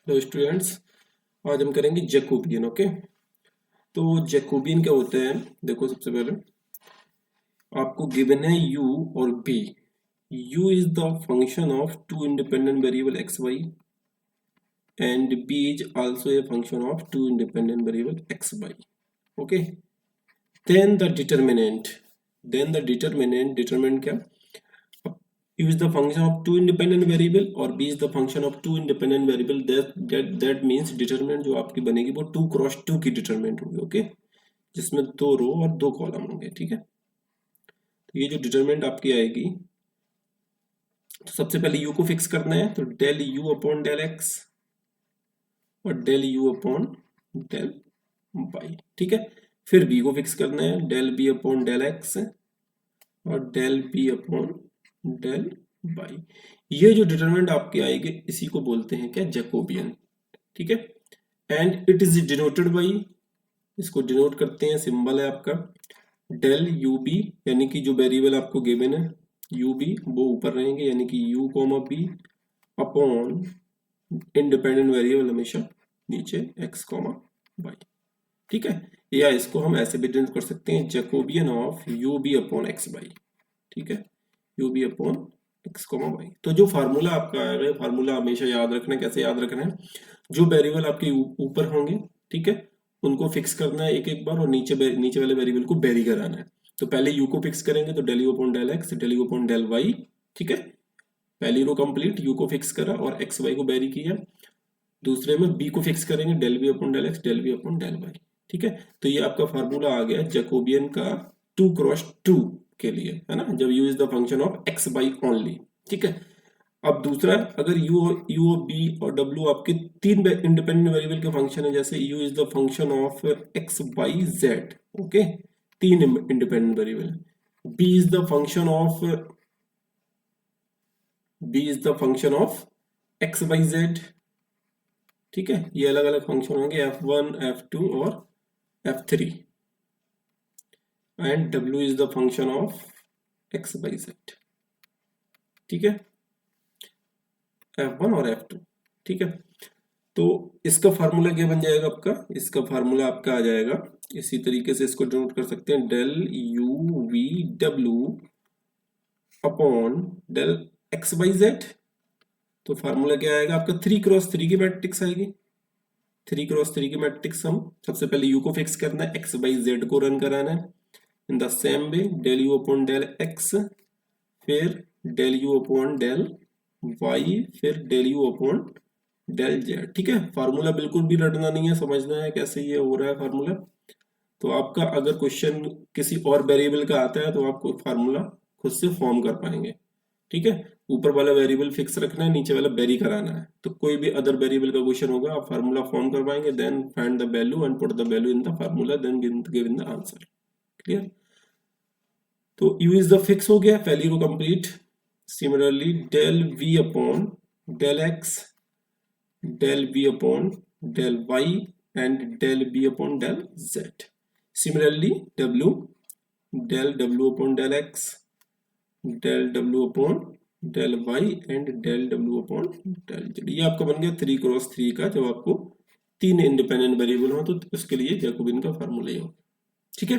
Hello students, आज हम करेंगे जैकोबियन। ओके, तो जैकोबियन क्या होता है? देखो, सबसे पहले आपको गिवन है u और b। u is the function of two independent variable x y and b is also a function of two independent variable x y. Okay, then the determinant, determinant क्या? u is the function of two independent variable और b is the function of two independent variable। that means determinant जो आपकी बनेगी वो 2 cross 2 की determinant होगी। Okay, जिसमें 2 रो और 2 कॉलम होंगे। ठीक है, तो ये जो डिटरमिनेंट आपकी आएगी, तो सबसे पहले u को फिक्स करना है, तो del u upon del x और del u upon del y। ठीक है, फिर b को फिक्स करना है, del b upon del x और del b upon del y। ये जो डिटरमिनेंट आपके आएगी इसी को बोलते हैं क्या? जैकोबियन। ठीक है, and it is denoted by, इसको डिनोट करते हैं, सिंबल है आपका डेल यू बी, यानी कि जो वेरिएबल आपको गिवन है यू बी वो ऊपर रहेंगे, यानी कि u comma b upon independent variable हमेशा नीचे एक्स कॉमा वाई। ठीक है, या इसको हम ऐसे भी डिनोट कर सकते हैं, Jacobian of u b upon x y. ठीक है, u b upon x comma y. तो जो फार्मूला आपका आएगा, फार्मूला हमेशा याद रखना है। कैसे याद रखना है? जो वेरिएबल आपके ऊपर होंगे, ठीक है, उनको फिक्स करना है एक एक बार, और नीचे वाले वेरिएबल को बेरी कराना है। तो पहले यू को फिक्स करेंगे, तो del u upon del x, del u upon del y. ठीक है, पहली रो कंप्लीट, यू को फिक्स करा और एक्स वाई को बेरी किया। दूसरे में बी को फिक्स करेंगे, del b upon del x, del b upon del y. ठीक है, तो ये आपका फार्मूला आ गया जैकोबियन का 2 क्रॉस 2 के लिए, है ना, जब u is the function of x by only. ठीक है, अब दूसरा, अगर u बी और w आपके तीन इंडिपेंडेंट वेरिएबल के फंक्शन है, जैसे u is the function of x y z. Okay, तीन independent variable, b is the function of x y z. ठीक है, ये अलग अलग फंक्शन होंगे, f1 f2 और f3, and w is the function of x y z. ठीक है, f1 और f2। ठीक है, तो इसका फार्मूला क्या बन जाएगा आपका? इसका फार्मूला आपका आ जाएगा इसी तरीके से, इसको डिनोट कर सकते हैं, डेल यू वी डब्ल्यू upon del x y z. तो फार्मूला क्या आएगा आपका? 3 क्रॉस 3 की मैट्रिक्स आएगी। 3 क्रॉस 3 की मैट्रिक्स, हम सबसे पहले यू को फिक्स करना है, एक्स वाई जेड को रन कराना है in the same way, del u upon del x, फिर del u upon del y, फिर del u upon del z. ठीक है, फार्मूला बिल्कुल भी रटना नहीं है, समझना है कैसे ये हो रहा है फार्मूला। तो आपका अगर क्वेश्चन किसी और वेरिएबल का आता है तो आपको फार्मूला खुद से फॉर्म कर पाएंगे। ठीक है, ऊपर वाला वेरिएबल फिक्स रखना है, नीचे वाला वेरी कराना है। तो कोई भी अदर वेरिएबल का क्वेश्चन होगा, आप फार्मूला फॉर्म कर पाएंगे, then find the value and put the value in the formula, then give in the answer. Clear? तो u इज द फिक्स हो गया, पहली row complete. Similarly del v upon del x, del v upon del y and del b upon del z. Similarly, w del w upon del x, del w upon del y and del w upon del z। ये आपका बन गया 3 cross 3 का, जब आपको तीन independent variable हो तो उसके लिए जैकोबियन का फार्मूला ही हो। ठीक है,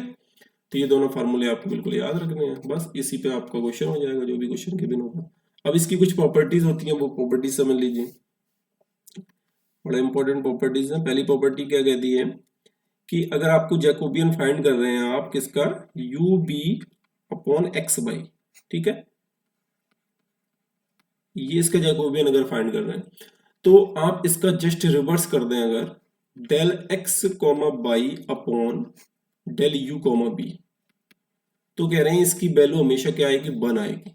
तो ये दोनों फार्मूले आपको बिल्कुल याद रखने हैं, बस इसी पे आपका क्वेश्चन हो जाएगा, जो भी क्वेश्चन गिवन होगा। अब इसकी कुछ प्रॉपर्टीज होती हैं, वो प्रॉपर्टीज समझ लीजिए, बड़ा इंपॉर्टेंट प्रॉपर्टीज है। पहली प्रॉपर्टी क्या कहती है कि अगर आपको जैकोबियन फाइंड कर रहे हैं आप किसका? U b upon x y. ठीक है, ये इसका जैकोबियन अगर फाइंड कर रहे हैं तो आप इसका जस्ट रिवर्स कर दें, अगर del x comma y upon del u comma b, तो कह रहे हैं इसकी वैल्यू हमेशा क्या आएगी? 1 आएगी।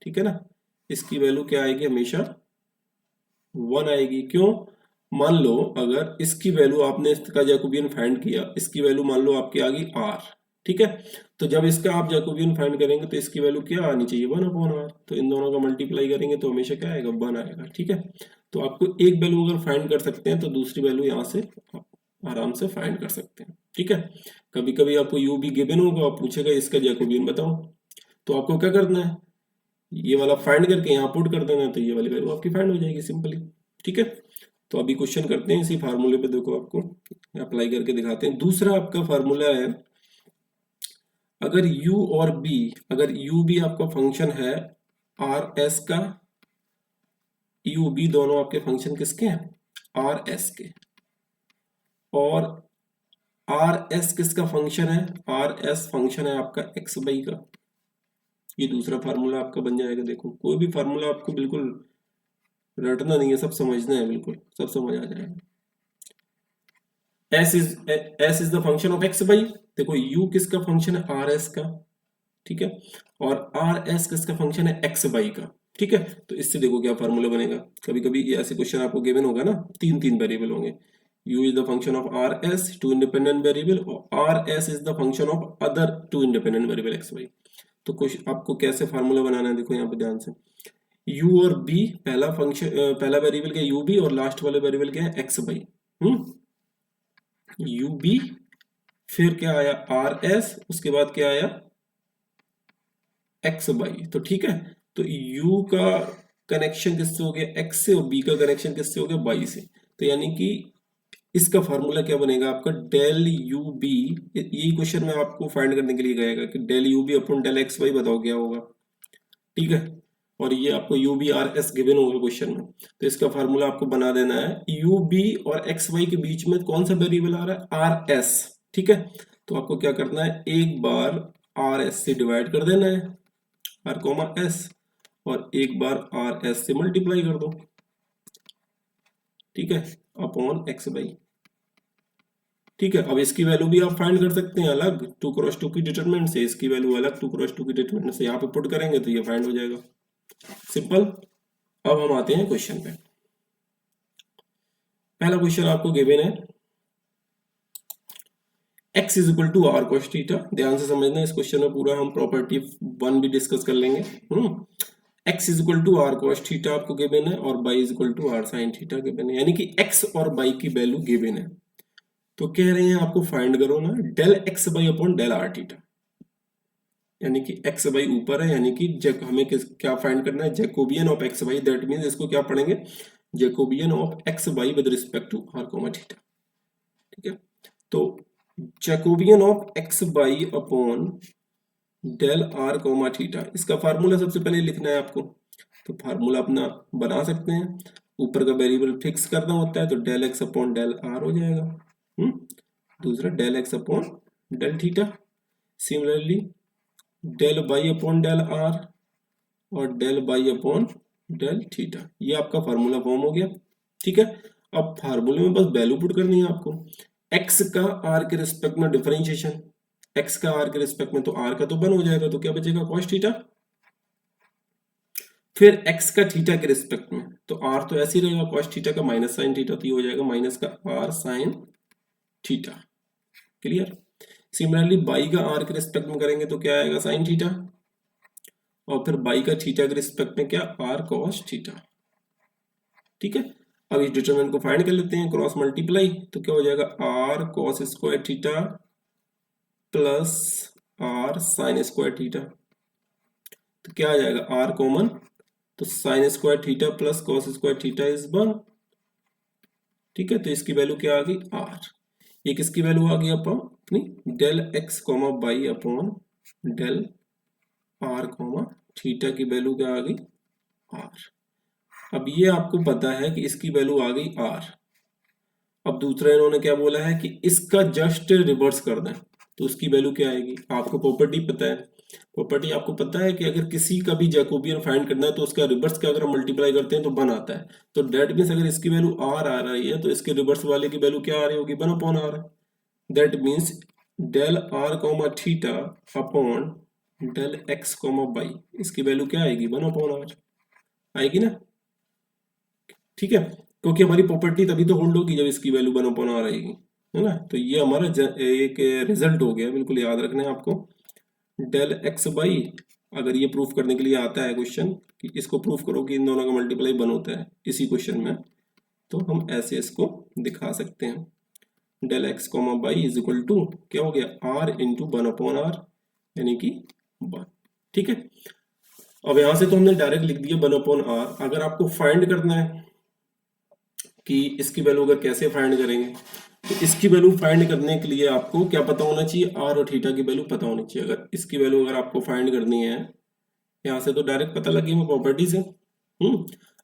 ठीक है ना, इसकी वैल्यू क्या आएगी? हमेशा 1 आएगी। क्यों? मान लो अगर इसकी वैल्यू, आपने इसका जैकोबियन फाइंड किया, इसकी वैल्यू मान लो आपकी आ गई r। ठीक है, तो जब इसका आप जैकोबियन फाइंड करेंगे तो इसकी वैल्यू क्या आनी चाहिए? 1 अपॉन r। तो इन दोनों का मल्टीप्लाई करेंगे तो हमेशा क्या आएगा? 1 आएगा। ठीक है, तो आपको एक वैल्यू अगर फाइंड कर सकते हैं तो दूसरी वैल्यू यहाँ से आराम से फाइंड कर सकते हैं। ठीक है, कभी कभी आपको यू भी गिवन होगा, आप पूछेगा इसका जैकोबियन बताओ, तो आपको क्या करना है? ये वाला फाइंड करके यहाँ पुट कर देना, तो ये वाली वैल्यू आपकी फाइंड हो जाएगी सिंपली। ठीक है, तो अभी क्वेश्चन करते हैं इसी फार्मूले पे, देखो आपको अप्लाई करके दिखाते हैं। दूसरा आपका फार्मूला है, अगर u और b, अगर u b आपका फंक्शन है आर एस का, u b दोनों आपके फंक्शन किसके हैं, आर एस के, और आर एस किसका फंक्शन है, आर एस फंक्शन है आपका एक्स बाई का। ये दूसरा फार्मूला आपका बन जाएगा। देखो कोई भी फार्मूला आपको बिल्कुल रटना नहीं है, सब समझना है, बिल्कुल सब समझ आ जाएगा। S is the function of x by, देखो u किसका फंक्शन है, आर एस का, ठीक है, और आर एस किसका फंक्शन है, एक्स बाई का, ठीक है। तो इससे देखो क्या फार्मूला बनेगा। कभी कभी ये ऐसे क्वेश्चन आपको गिवन होगा ना, तीन तीन वेरिएबल होंगे, u is the function of r s, two independent variable, और r s is the function of other two independent variable x y. तो कुछ आपको कैसे फार्मूला बनाना है, देखो यहाँ पे ध्यान से, u और b, पहला फंक्शन पहला वेरिएबल क्या है u b, और लास्ट वाले वेरिएबल क्या है एक्स वाई। u b, फिर क्या आया आर एस, उसके बाद क्या आया एक्स बाई। तो ठीक है, तो u का कनेक्शन किससे हो गया, x से, और b का कनेक्शन किससे हो गया, y से। तो यानी कि इसका फार्मूला क्या बनेगा आपका, डेल यू बी, यही क्वेश्चन में आपको फाइंड करने के लिए गएगा कि del u b upon del x y बताओ क्या होगा, ठीक है। और ये आपको u b are as given होगा क्वेश्चन में, तो इसका फार्मूला आपको बना देना है, यू बी और एक्स वाई के बीच में कौन सा वेरिएबल आ रहा है, आर एस, ठीक है। तो आपको क्या करना है, एक बार आर एस से डिवाइड कर देना है, आर कॉमा एस, और एक बार आर एस से मल्टीप्लाई कर दो, ठीक है, अपॉन एक्स बाई, ठीक है। अब इसकी वैल्यू भी आप फाइंड कर सकते हैं अलग, टू क्रॉस टू की डिटरमिनेंट से, इसकी वैल्यू अलग टू क्रॉस टू की डिटरमिनेंट से, यहाँ पे पुट करेंगे तो ये फाइंड हो जाएगा, सिंपल। अब हम आते हैं क्वेश्चन पे। पहला क्वेश्चन आपको गिवन है, x is equal to r cos theta. ध्यान से समझना, इस क्वेश्चन में पूरा हम प्रॉपर्टी 1 भी डिस्कस कर लेंगे। x is equal to r cos theta आपको गिवन है, और y is equal to r sine theta given है, यानी कि x और y की वैल्यू गिवन है। तो कह रहे हैं आपको फाइंड करो ना del x y upon del r theta, यानी कि एक्स बाई ऊपर है, यानी कि हमें क्या फाइंड करना है, Jacobian of x y, that means इसको क्या पढ़ेंगे, Jacobian of x y with respect to r comma theta, ठीक है। तो Jacobian of x y upon del r comma theta, इसका फार्मूला सबसे पहले लिखना है आपको। तो फार्मूला अपना बना सकते हैं, ऊपर का वेरिएबल फिक्स करना होता है, तो del x upon del r हो जाएगा, दूसरा del x upon del theta, similarly del y upon del r, और del y upon del theta. ये आपका फार्मूला फॉर्म हो गया, ठीक है। अब फार्मूले में बस वैल्यू पुट करनी है आपको, x का r के रिस्पेक्ट में डिफरेंशिएशन, x का r के रिस्पेक्ट में, तो r का तो 1 हो जाएगा, तो क्या बचेगा cos थीटा, फिर x का थीटा के रिस्पेक्ट में, तो r तो ऐसे ही रहेगा cos थीटा का माइनस साइन थीटा, तो ये हो जाएगा माइनस का r sine theta, clear. Similarly y का r के रिस्पेक्ट में करेंगे तो क्या आएगा साइन थीटा, और फिर y का थीटा के रिस्पेक्ट में क्या, r cos थीटा, ठीक है। अब इस डिटरमिनेंट को फाइंड कर लेते हैं, क्रॉस मल्टीप्लाई, तो क्या हो जाएगा r cos square theta plus r sine square theta, तो क्या आ जाएगा r कॉमन, तो sine square theta plus cos square theta is 1, ठीक है। तो इसकी वैल्यू क्या आ गई r, ये किसकी वैल्यू आ गई अपनी del x comma y upon del r comma theta की वैल्यू क्या आ गई r। अब ये आपको पता है कि इसकी वैल्यू आ गई r। अब दूसरा इन्होंने क्या बोला है कि इसका जस्ट रिवर्स कर दें, तो उसकी वैल्यू क्या आएगी, आपको प्रॉपर्टी पता है, प्रॉपर्टी आपको पता है कि अगर किसी का भी जैकोबियन फाइंड करना है तो उसका रिवर्स का अगर हम मल्टीप्लाई करते हैं तो 1 आता है, तो दैट मीन्स अगर इसकी वैल्यू r आ रही है तो इसके रिवर्स वाले की वैल्यू क्या आ रही होगी, 1 upon r, that means del r comma theta upon del x comma y, इसकी वैल्यू क्या आएगी 1 अपॉन r आएगी ना, ठीक है। क्योंकि हमारी प्रॉपर्टी तभी तो होल्ड होगी जब इसकी वैल्यू 1 अपॉन r आएगी, है ना। तो ये हमारा एक रिजल्ट हो गया, बिल्कुल याद रखना है आपको, डेल एक्स बाई, अगर ये प्रूफ करने के लिए आता है क्वेश्चन कि इसको प्रूफ करो कि इन दोनों का मल्टीप्लाई 1 होता है इसी क्वेश्चन में, तो हम ऐसे इसको दिखा सकते हैं, del x comma y is equal to क्या हो गया r इंटू 1 अपॉन r, यानी कि 1, ठीक है। अब यहां से तो हमने डायरेक्ट लिख दिया 1 अपॉन r। अगर आपको फाइंड करना है कि इसकी वैल्यू अगर कैसे फाइंड करेंगे, तो इसकी वैल्यू फाइंड करने के लिए आपको क्या पता होना चाहिए, आर और थीटा की वैल्यू पता होनी चाहिए। अगर इसकी वैल्यू अगर आपको फाइंड करनी है, यहाँ से तो डायरेक्ट पता लगी है प्रॉपर्टी से।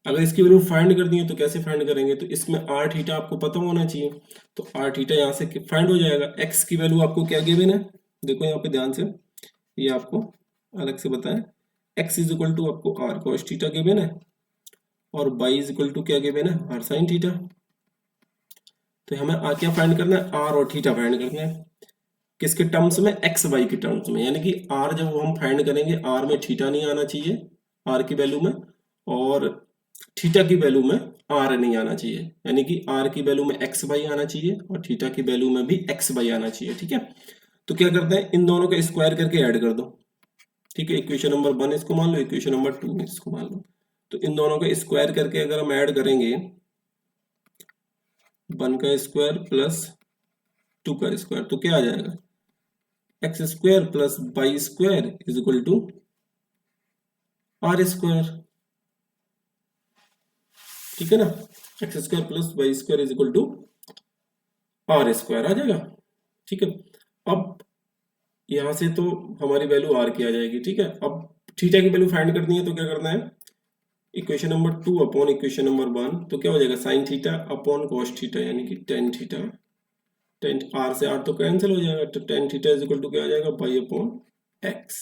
अगर इसकी वैल्यू फाइंड करनी है तो कैसे फाइंड करेंगे, तो इसमें आर थीटा आपको पता होना चाहिए। तो आर थीटा यहाँ से फाइंड हो जाएगा। एक्स की वैल्यू आपको क्या गिवन है, देखो यहाँ पे ध्यान से, ये आपको अलग से बताएं। एक्स इज इक्वल टू आपको आर कॉस थीटा गिवन है, और वाई इज इक्वल टू क्या गिवन है, आर साइन थीटा। तो हमें क्या फाइंड करना है, आर और थीटा फाइंड करना है। किसके टर्म्स में, एक्स वाई के टर्म्स में। यानी कि आर जब हम फाइंड करेंगे, आर में थीटा नहीं आना चाहिए आर की वैल्यू में, और थीटा की वैल्यू में आर नहीं आना चाहिए। यानी कि आर की वैल्यू में एक्स वाई आना चाहिए और थीटा की वैल्यू में भी एक्स वाई आना चाहिए। ठीक है, तो क्या करते हैं, इन दोनों का स्क्वायर करके ऐड कर दो। ठीक है, इक्वेशन नंबर 1 इसको मान लो, इक्वेशन नंबर 2 इसको मान लो। तो इन दोनों का स्क्वायर करके अगर हम ऐड करेंगे, 1 का स्क्वायर प्लस 2 का स्क्वायर, तो क्या आ जाएगा, x square plus y square is equal to r square. ठीक है ना, x square plus y square is equal to r square आ जाएगा। ठीक है, अब यहां से तो हमारी वैल्यू आर की आ जाएगी। ठीक है, अब थीटा की वैल्यू फाइंड करनी है, तो क्या करना है, equation number 2 upon equation number 1, तो क्या हो जाएगा, sine theta upon cos theta, यानी कि टेन थीटा। टेन आर से आर तो कैंसिल हो जाएगा, तो tan theta is equal to क्या आ जाएगा, वाई अपॉन एक्स।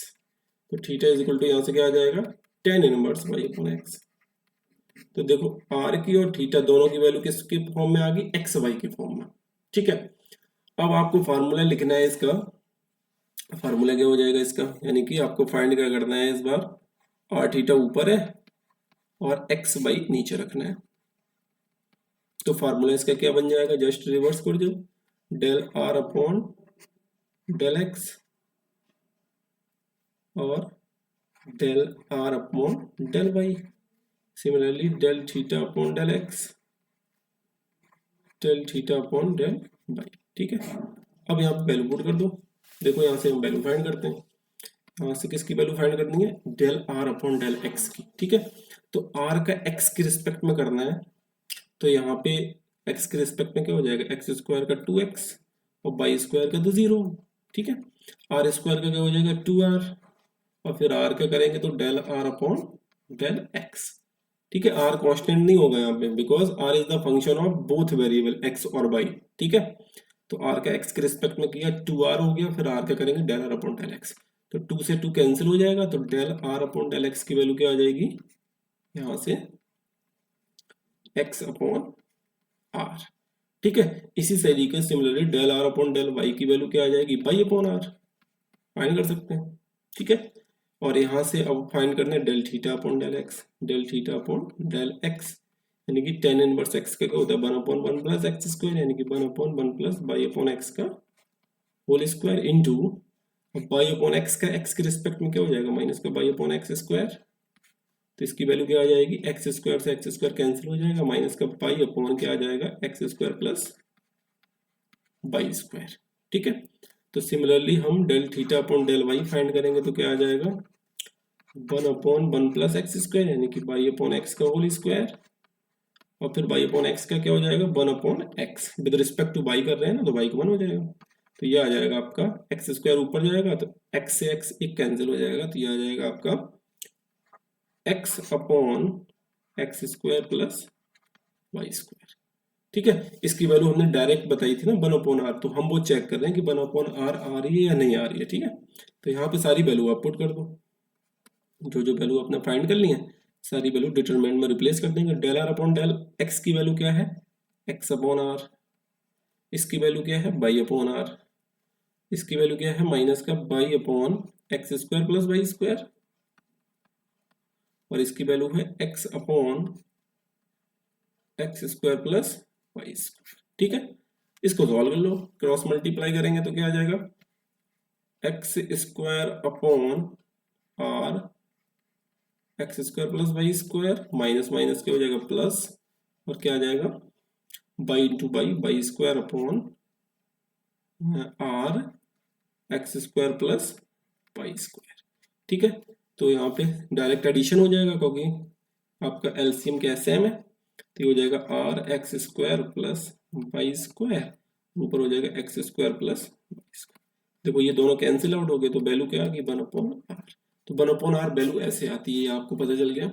तो थीटा इज इक्वल टू यहाँ से क्या आ जाएगा, tan inverse y upon x. तो देखो आर की और थीटा दोनों की वैल्यू किसके फॉर्म में आ गई, एक्स वाई के फॉर्म में। ठीक है, अब आपको फार्मूला लिखना है इसका। फार्मूला क्या हो जाएगा इसका, यानी कि आपको फाइंड क्या करना है इस बार, आर थीटा ऊपर है और एक्स वाई नीचे रखना है। तो फार्मूला इसका क्या बन जाएगा, जस्ट रिवर्स कर दो, del r upon del x और del r upon del y. Similarly del theta upon del x, del theta upon del y. ठीक है, अब यहाँ पे वैल्यू पुट कर दो। देखो यहाँ से हम वैल्यू फाइंड करते हैं। यहाँ से किसकी वैल्यू फाइंड करनी है, del r upon del x की। ठीक है, तो आर का एक्स के रिस्पेक्ट में करना है, तो यहाँ पे एक्स के रिस्पेक्ट में क्या हो जाएगा, एक्स स्क्वायर का 2x और वाई स्क्वायर का तो 0। ठीक है, आर स्क्वायर का क्या हो जाएगा 2r, और फिर आर का करेंगे तो del r upon del x. ठीक है, आर कांस्टेंट नहीं होगा यहाँ पे, because r is the function of both variable x और वाई। ठीक है, तो आर का एक्स के रिस्पेक्ट में किया 2r हो गया, फिर आर का करेंगे del r upon del x. तो 2 से 2 कैंसिल हो जाएगा, तो del r upon del x की वैल्यू क्या आ जाएगी, यहाँ से एक्स अपॉन आर। ठीक है, इसी तरीके से similarly del r upon del y की वैल्यू क्या आ जाएगी, वाई अपॉन आर। फाइंड कर सकते हैं। ठीक है, और यहाँ से अब फाइंड करना है del theta upon del x, del theta upon del x, यानी कि टेन इनवर्स एक्स का क्या होता है, 1/1 प्लस एक्स स्क्वायर, यानी कि 1/1 प्लस वाई अपॉन एक्स का whole square into y upon x का एक्स के रिस्पेक्ट में क्या हो जाएगा, माइनस का वाई अपॉन एक्स स्क्वायर। तो इसकी वैल्यू क्या आ जाएगी, एक्स स्क्वायर से एक्स स्क्वायर कैंसिल हो जाएगा, माइनस का पाई अपॉन क्या आ जाएगा, x square plus y square. ठीक है, तो सिमिलरली हम del theta upon del y find करेंगे, तो क्या आ जाएगा, 1/1 प्लस एक्स स्क्वायर, यानी कि वाई अपॉन एक्स का होल स्क्वायर, और फिर वाई अपॉन एक्स का क्या हो जाएगा, 1/x with respect to Y कर रहे हैं ना, तो वाई का 1 हो जाएगा। तो ये आ जाएगा आपका एक्स स्क्वायर ऊपर जाएगा, तो एक्स से एक्स एक कैंसिल हो जाएगा, तो ये आ जाएगा आपका x upon x square plus y square. ठीक है, इसकी वैल्यू हमने डायरेक्ट बताई थी ना 1/r, तो हम वो चेक कर रहे हैं कि 1/r आ रही है या नहीं आ रही है। ठीक है, तो यहाँ पे सारी वैल्यू आप पुट कर दो, जो जो वैल्यू आपने फाइंड कर ली है सारी वैल्यू डिटरमिनेंट में रिप्लेस कर देंगे। Del r upon del x की वैल्यू क्या है, एक्स अपॉन आर। इसकी वैल्यू क्या है, वाई अपॉन आर। इसकी वैल्यू क्या है, माइनस का y upon x square plus y square, और इसकी वैल्यू है x upon x square plus y square. ठीक है, इसको सॉल्व कर लो, क्रॉस मल्टीप्लाई करेंगे तो क्या आ जाएगा, x square upon r x square plus y square, minus minus क्या हो जाएगा प्लस, और क्या आ जाएगा y into y, y square upon r x square plus y square. ठीक है, तो यहाँ पे डायरेक्ट एडिशन हो जाएगा, क्योंकि आपका एलसीएम क्या सेम है, तो ये हो जाएगा r x square plus y square, ऊपर हो जाएगा x square plus y square. देखो ये दोनों कैंसिल आउट हो गए, तो वैल्यू क्या आ गई 1/r। तो 1/r वैल्यू ऐसे आती है, आपको पता चल गया।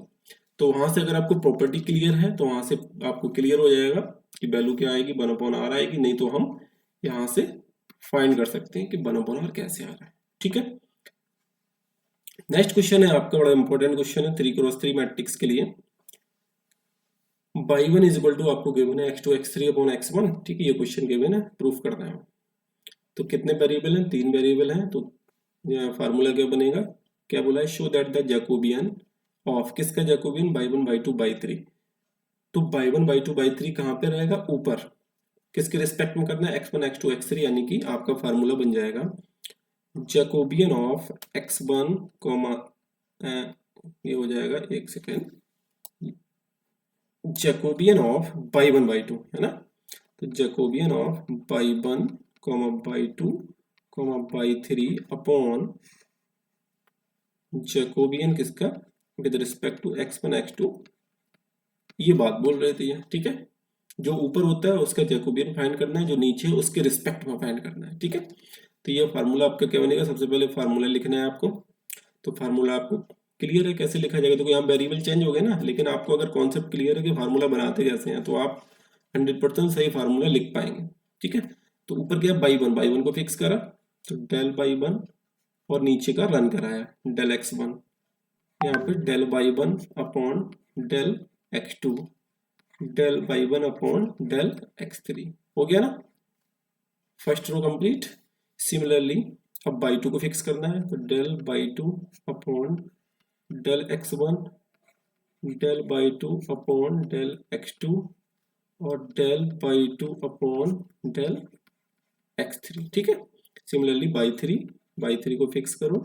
तो वहां से अगर आपको प्रॉपर्टी क्लियर है तो वहां से आपको क्लियर हो जाएगा कि वैल्यू क्या आएगी, 1/r आएगी। नहीं तो हम यहाँ से फाइंड कर सकते हैं कि 1/r कैसे आ रहा है। ठीक है, नेक्स्ट क्वेश्चन है आपका, बड़ा इंपॉर्टेंट क्वेश्चन है 3x3 मैट्रिक्स के लिए। y1 इज इक्वल टू आपको गिवन है x2 x3 अपॉन x1। ठीक है, ये क्वेश्चन गिवन है, प्रूफ करना है। तो कितने वेरिएबल हैं, 3 वेरिएबल हैं। तो फार्मूला क्या बनेगा, क्या बोला है, show that the Jacobian of, किसका जैकोबियन, y1 y2 y3। तो y1 y2 y3 कहाँ पे रहेगा, ऊपर, किसके रिस्पेक्ट में करना है, x1 x2 x3, यानी कि आपका फार्मूला बन जाएगा जैकोबियन ऑफ x1 कॉमा, ये हो जाएगा, एक second, Jacobian of y1 y2 है ना। तो Jacobian of y1 comma y2 comma y3 upon Jacobian किसका, with respect to x1 x2। ये बात बोल रहे थे ये, ठीक है। जो ऊपर होता है उसका जैकोबियन फाइंड करना है, जो नीचे है उसके रिस्पेक्ट में फाइंड करना है। ठीक है, तो ये फार्मूला आपका क्या बनेगा, सबसे पहले फार्मूला लिखना है आपको। तो फार्मूला आपको क्लियर है कैसे लिखा जाएगा, तो यहाँ वेरिएबल चेंज हो गए ना, लेकिन आपको अगर कॉन्सेप्ट क्लियर है कि फार्मूला बनाते कैसे हैं, तो आप 100% सही फार्मूला लिख पाएंगे। ठीक है, तो ऊपर क्या, बाई वन को फिक्स करा, तो डेल बाई1, और नीचे का रन कराया डेल x1, यहाँ पे del y one upon del x2, del y one upon del x3। हो गया ना, फर्स्ट रो कंप्लीट। सिमिलरली अब बाई2 को फिक्स करना है, तो del y two upon del x1, del y two upon del x2, और del y two upon del x3। ठीक है, सिमिलरली बाई थ्री को फिक्स करो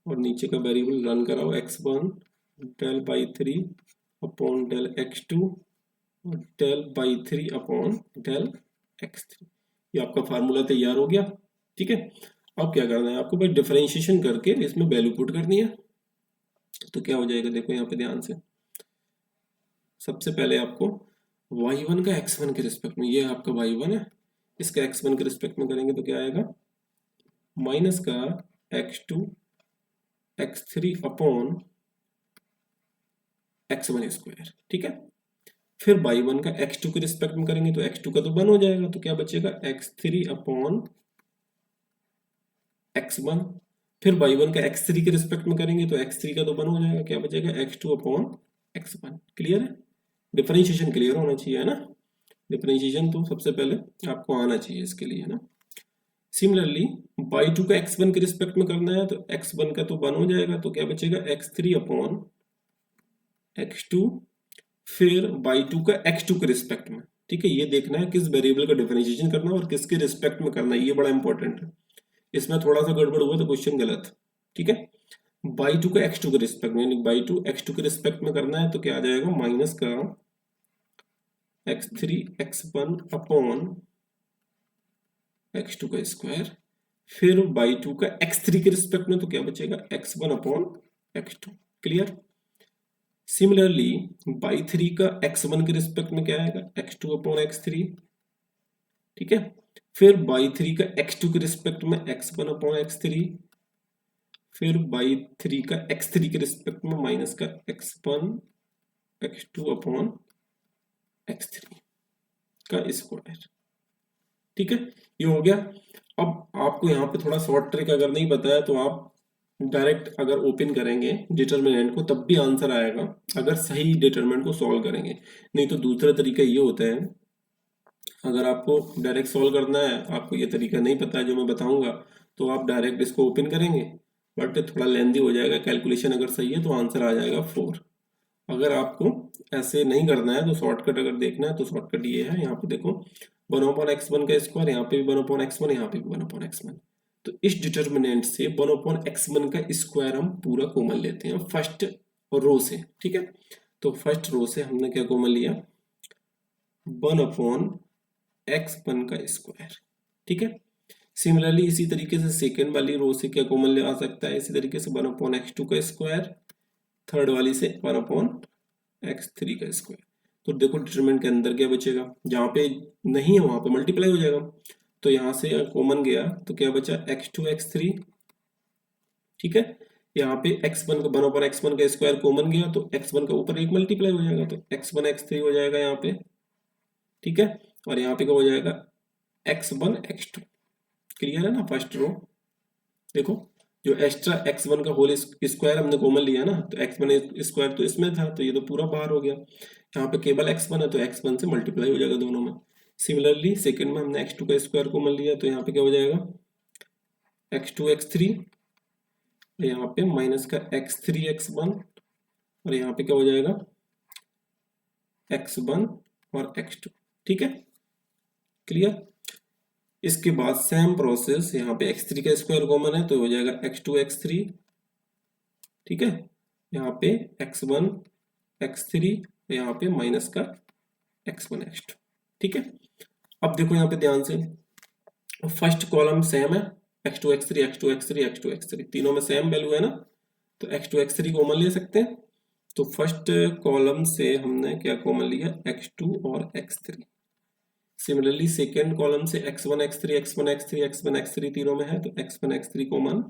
और नीचे का वेरिएबल रन कराओ, x1 del बाई3 upon del x2 और डेल बाई3 अपॉन डेल x3। ये आपका फार्मूला तैयार हो गया। ठीक है, अब क्या करना है आपको, बस डिफरेंशिएशन करके इसमें वैल्यू पुट करनी है। तो क्या हो जाएगा, देखो यहाँ पे ध्यान से, सबसे पहले आपको y1 का x1 के रिस्पेक्ट में, ये आपका y1 है, इसका x1 के रिस्पेक्ट में करेंगे तो क्या आएगा, माइनस का x2 x3 upon x1 square. ठीक है, फिर y1 का x2 के रिस्पेक्ट में करेंगे तो x2 का तो 1 हो जाएगा, तो क्या बचेगा, x3 अपॉन x1। फिर y1 का x3 के रिस्पेक्ट में करेंगे तो x3 का तो 1 हो जाएगा, क्या बचेगा, x2 अपॉन x1। क्लियर है, डिफरेंशिएशन क्लियर होना चाहिए, है ना। डिफरेंशिएशन तो सबसे पहले आपको आना चाहिए इसके लिए, है ना। सिमिलरली y2 का x1 के रिस्पेक्ट में करना है, तो x1 का तो 1 हो जाएगा, तो क्या बचेगा, x3 अपॉन x2, फिर y2 का x2 के रिस्पेक्ट में। ठीक है, ये देखना है किस वेरिएबल का डिफरेंशिएशन करना है और किसके रिस्पेक्ट में करना है, ये बड़ा इंपॉर्टेंट है। इसमें थोड़ा सा गड़बड़ हुआ तो क्वेश्चन गलत। ठीक है, y2 का x2 के रिस्पेक्ट में, यानी y2 x2 के रिस्पेक्ट में करना है, तो क्या आ जाएगा, माइनस का x3 x1 अपॉन x2 का स्क्वायर, फिर y2 का x3 के रिस्पेक्ट में तो क्या बचेगा, x1 upon x2। Clear. Similarly y3 का x1 के रिस्पेक्ट में क्या आएगा, x2 अपॉन x3। ठीक है, फिर y3 का x2 के रिस्पेक्ट में x1 अपॉन x3, फिर y3 का x3 के रिस्पेक्ट में माइनस का x1 x2 अपॉन x3 का स्क्वायर। ठीक है, ये हो गया। अब आपको यहाँ पे थोड़ा शॉर्ट ट्रिक अगर नहीं पता है तो आप डायरेक्ट अगर ओपन करेंगे डिटरमिनेंट को तब भी आंसर आएगा, अगर सही डिटरमिनेंट को सॉल्व करेंगे। नहीं तो दूसरा तरीका ये होता है, अगर आपको डायरेक्ट सॉल्व करना है, आपको ये तरीका नहीं पता है जो मैं बताऊंगा, तो आप डायरेक्ट इसको ओपन करेंगे, बट थोड़ा लेंदी हो जाएगा कैलकुलेशन। अगर सही है तो आंसर आ जाएगा 4। अगर आपको ऐसे नहीं करना है तो शॉर्टकट अगर देखना है तो शॉर्टकट ये है, यहाँ पे देखो 1/x1 का स्क्वायर, यहाँ पे भी 1/x1, यहाँ पे भी 1/x1। तो इस डिटर्मिनेंट से 1/x1 का स्क्वायर हम पूरा कॉमन लेते हैं फर्स्ट रो से। ठीक है, तो फर्स्ट रो से हमने क्या कॉमन लिया, 1/x1 का स्क्वायर। ठीक है, सिमिलरली इसी तरीके से सेकेंड वाली रो से क्या कॉमन ले आ सकता है, इसी तरीके से 1/x2 का स्क्वायर, थर्ड वाली से 1/x3 का स्क्वायर। तो देखो डिटरमिनेंट के अंदर क्या बचेगा, जहाँ पे नहीं है वहां पे मल्टीप्लाई हो जाएगा, तो यहाँ से कॉमन गया तो क्या बचा x2 x3, ठीक है। यहाँ पे x1 का 1/x1 का स्क्वायर कॉमन गया तो x1 का ऊपर एक मल्टीप्लाई हो जाएगा तो x1 x3 हो जाएगा यहाँ पे, ठीक है। और यहाँ पे क्या हो जाएगा x1 x2, क्लियर है ना फर्स्ट रो। देखो जो एक्स्ट्रा x1 का होल स्क्वायर हमने कॉमन लिया ना, तो x1 स्क्वायर तो इसमें था तो ये तो पूरा बाहर हो गया, यहाँ पे केवल x1 है तो x1 से मल्टीप्लाई हो जाएगा दोनों में। सिमिलरली सेकंड में हमने x2 का स्क्वायर कॉमन लिया तो यहाँ पे क्या हो जाएगा x2 x3, यहाँ पे माइनस का x3 x1, और यहाँ पे क्या हो जाएगा x1 और x2, ठीक है क्लियर। इसके बाद सेम प्रोसेस यहाँ पे x3 का स्क्वायर कॉमन है तो हो जाएगा x2 x3, ठीक है। यहाँ पे x1 x3, यहाँ पे माइनस का x1 x2, ठीक है। अब देखो यहाँ पे ध्यान से फर्स्ट कॉलम सेम है, x2 x3 x2 x3 x2 x3 तीनों में सेम वैल्यू है ना, तो x2 x3 कॉमन ले सकते हैं। तो फर्स्ट कॉलम से हमने क्या कॉमन लिया x2 और x3। सिमिलरली सेकेंड कॉलम से x1 x3 x1 x3 x1 x3 तीनों में है तो x1 x3 कॉमन।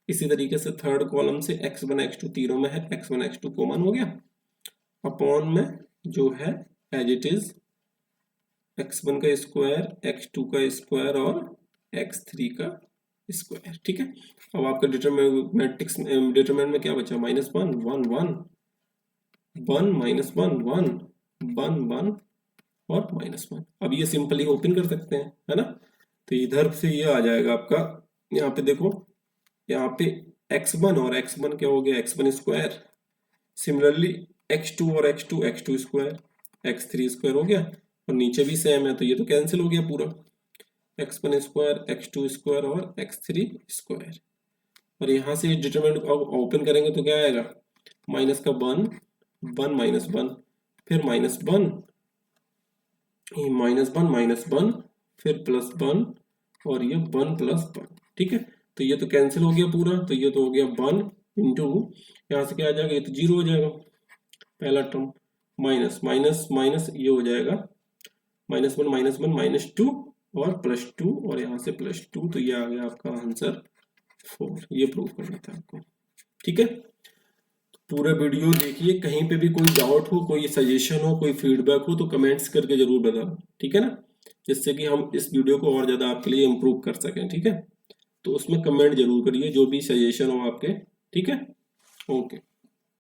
इसी तरीके से थर्ड कॉलम से x1 x2 तीनों में है x1 x2 कॉमन हो गया, अपॉन में जो है एज इट इज x1 का स्क्वायर x2 का स्क्वायर और x3 का स्क्वायर, ठीक है। अब आपका डिटरमिनेंट में क्या बचा -1 1 1 1 -1 1 1 1 और -1। अब ये सिंपली ओपन कर सकते हैं है ना, तो इधर से ये आ जाएगा आपका, यहाँ पे देखो यहाँ पे x1 और x1 क्या हो गया x1 स्क्वायर, सिमिलरली x2 और x2 स्क्वायर x3 स्क्वायर हो गया, और नीचे भी सेम है तो ये तो कैंसिल हो गया पूरा, x1 स्क्वायर x2 स्क्वायर और x3 स्क्वायर। और यहाँ से डिटरमिनेंट ओपन करेंगे तो क्या आएगा माइनस का 1 1 -1 फिर -1 -1 फिर +1 और ये 1 +1, ठीक है। तो ये तो कैंसिल हो गया पूरा, तो ये तो हो गया 1 इंटू यहाँ से क्या आ जाएगा ये तो 0 हो जाएगा पहला टर्म, माइनस माइनस माइनस ये हो जाएगा -1 -2 और +2 और यहाँ से +2, तो ये आ गया आपका आंसर 4। ये प्रूव करना था आपको, ठीक है। पूरा वीडियो देखिए, कहीं पे भी कोई डाउट हो, कोई सजेशन हो, कोई फीडबैक हो तो कमेंट्स करके जरूर बताओ, ठीक है ना, जिससे कि हम इस वीडियो को और ज़्यादा आपके लिए इम्प्रूव कर सकें, ठीक है। तो उसमें कमेंट जरूर करिए जो भी सजेशन हो आपके, ठीक है। ओके।